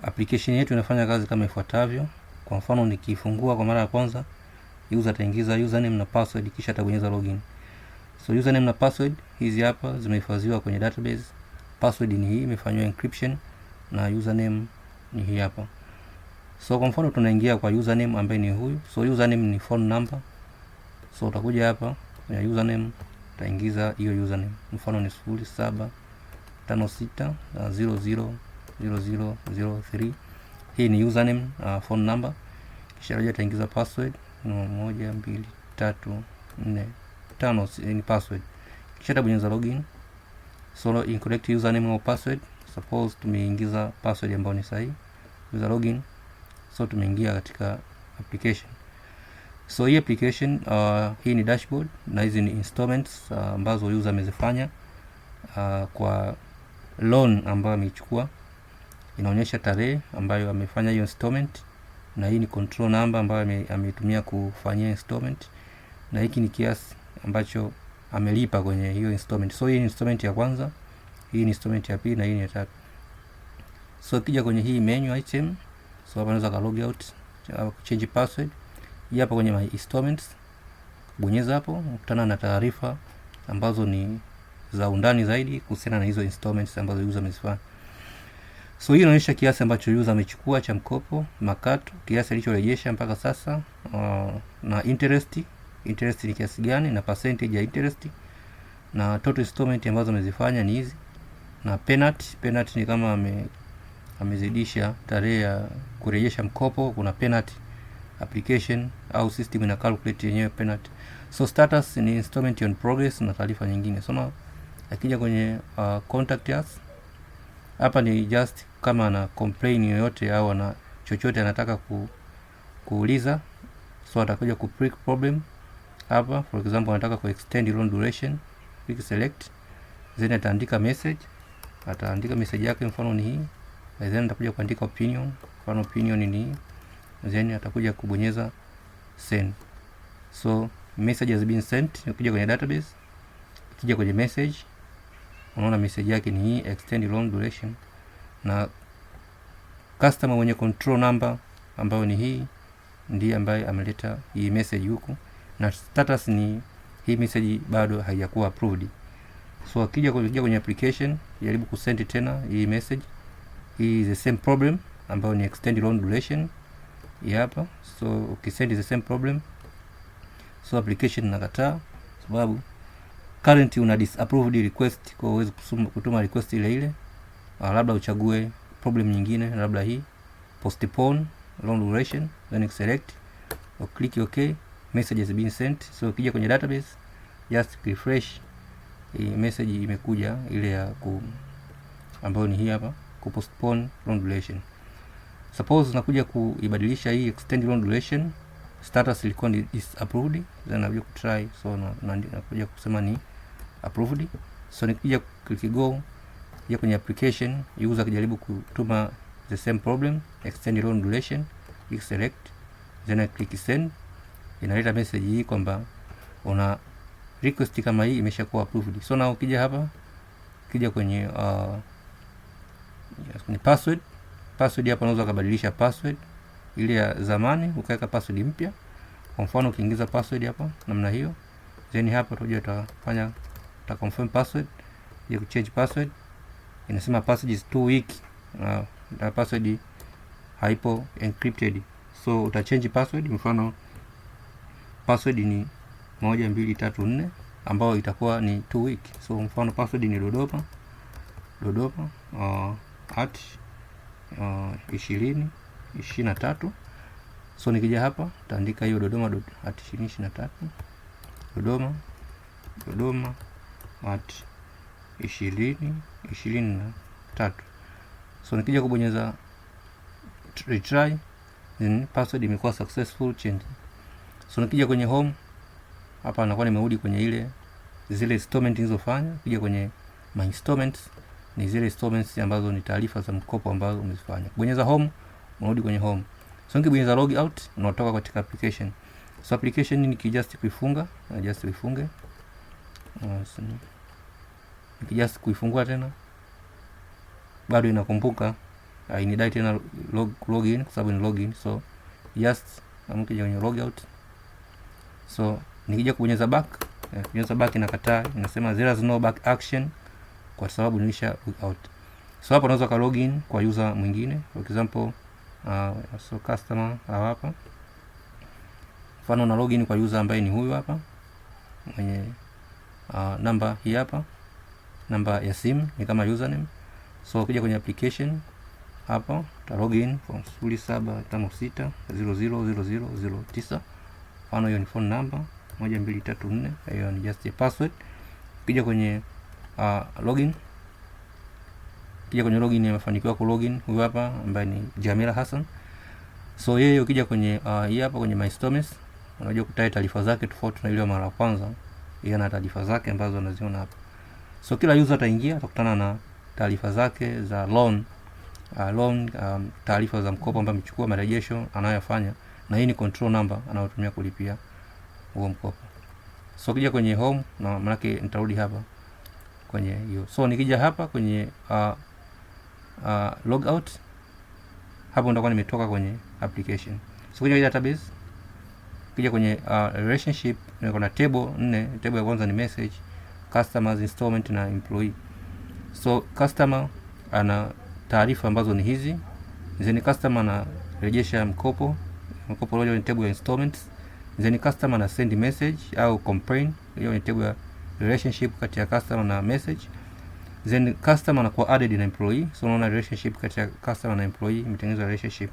application yetu inafanya kazi kama ifuatavyo. Kwa mfano nikifungua kwa mara ya kwanza, user ataingiza username na password kisha atabonyeza login. So username na password hizi hapa zimehifadhiwa kwenye database. Password ni hii imefanywa encryption na username ni hii hapa. So kwa mfano tunaingia kwa username ambaye ni huyu. So username ni phone number. So utakuja hapa kwenye username utaingiza hiyo username. Mfano ni 0756000003. Hii ni username, phone number. Kisha utaingiza password 12345 ni password. Kisha utabonyeza login. So incorrect username or password. Suppose tumeingiza password ambayo ni sahihi. User login. So tumeingia katika application. So hii application hii ni dashboard na hizi ni installments ambazo user amezifanya kwa loan ambayo ameichukua. Inaonyesha tarehe ambayo amefanya hiyo installment, na hii ni control number ambayo ametumia kufanyia installment, na hiki ni kiasi ambacho amelipa kwenye hiyo installment. So hii ni installment ya kwanza, hii ni installment ya pili na hii ni ya tatu. So kija kwenye hii menu item, so hapa naweza ka log out au change password. Hii hapa kwenye my installments, bonyeza hapo, ukutana na taarifa ambazo ni za undani zaidi kuhusiana na hizo installments ambazo user amezifanya. So hii inaonyesha kiasi ambacho user amechukua cha mkopo, makato, kiasi alichorejesha mpaka sasa, na interest ni kiasi gani, na percentage ya interest, na total installment ambazo amezifanya ni hizi, na penalty ni kama amezidisha tarehe ya kurejesha mkopo, kuna penalty application au system ina calculate yenyewe penalty. So status ni installment on progress na taarifa nyingine. So na akija kwenye contact us, hapa ni just kama ana complain yoyote au ana chochote anataka kuuliza. So atakuja ku pick problem hapa. For example anataka ku extend loan duration, click select, then ataandika message. Ataandika message yake, mfano ni hii, then atakuja kuandika opinion, mfano opinion ni hii, then atakuja kubonyeza send. So message has been sent. Ukija kwenye database, ukija kwenye message, unaona message yake ni hii, extend loan duration, na customer mwenye control number ambayo ni hii ndiye ambaye ameleta hii message huku, na status ni hii message bado haijakuwa approved. So akija kwenye application, jaribu kusend tena hii message, hii is the same problem ambayo ni extend loan duration hapa. So ukisend the same problem, so application inakataa sababu currently una disapproved request, kwa uwezo kutuma request ile labda uchague problem nyingine, labda hii postpone loan duration, then select or click OK, message has been sent. So ukija kwenye database, just refresh, message imekuja ile ya ambayo ni hii hapa, ku postpone loan duration. Suppose unakuja kuibadilisha hii extend loan duration, status ilikuwa ni disapproved, then nakuja ku try, so nakuja kusema ni approved. So nikija click go, ya kwenye application, user akijaribu kutuma the same problem, extend loan duration, click select, then I click send, inaleta message hii kwamba una request kama hii imeshakuwa approved. So na ukija hapa, ukija kwenye password hapa unaweza kubadilisha password ile ya zamani ukaweka password mpya. Kwa mfano ukiingiza password hapa namna hiyo, then hapa utafanya confirm password, ya change password, inasema password is too weak, na password haipo encrypted. So utachange password, mfano password ni 1234 ambayo itakuwa ni too weak. So mfano password ni dodoma at 2023. So nikija hapa taandika hiyo dodoma at 2023, dodoma at 2023. So nikija kubonyeza retry, then password imekuwa successful change. So nikija kwenye home hapa nakuwa nimerudi kwenye zile installment nilizofanya. Kija kwenye my installments, ni zile installments ambazo ni taarifa za mkopo ambazo umezifanya. Bonyeza home, unarudi kwenye home. So nikibonyeza log out, unatoka katika application. So application ni just kuifunga, just uifunge. Nikijust kuifungua tena bado inakumbuka inidai tena login kwa sababu ni login, so just nikija kwenye logout, so nikija kubonyeza back, kubonyeza back inakataa, inasema there is no back action kwa sababu nilisha out. So hapa unaweza ka login kwa user mwingine, for example so customer hapa, mfano na login kwa user ambaye ni huyu hapa mwenye namba hii hapa, namba ya simu ni kama username. So ukija kwenye application hapa ta login from 0756000009, mfano hiyo ni phone number 1234, hiyo ni just a password. Ukija kwenye login, imefanikiwa ku login huyu hapa ambaye ni Jamila Hassan. So yeye ukija kwenye hii hapa kwenye My Installments, unajua kutai taarifa zake tofauti na ile mara ya kwanza. Yeye ana taarifa zake ambazo unaziona hapa. So kila user ataingia atakutana na taarifa zake za loan, taarifa za mkopo ambaye amechukua, marejesho anayofanya, na hii ni control number anayotumia kulipia huo mkopo. So ukija kwenye home, na maana yake nitarudi hapa kwenye hiyo. So nikija hapa kwenye logout, hapo ndakuwa nimetoka kwenye application. So kwenye database, kija kwenye relationship, niko na table 4. Table ya kwanza ni message, customers, installment na employee. So customer ana taarifa ambazo ni hizi, then customer ana rejesha mkopo leo ni table ya installments, then customer ana send message au complain, hiyo ni table ya relationship kati ya customer na message, then customer anakuwa added na employee. So unaona relationship kati ya customer na employee imetengenezwa relationship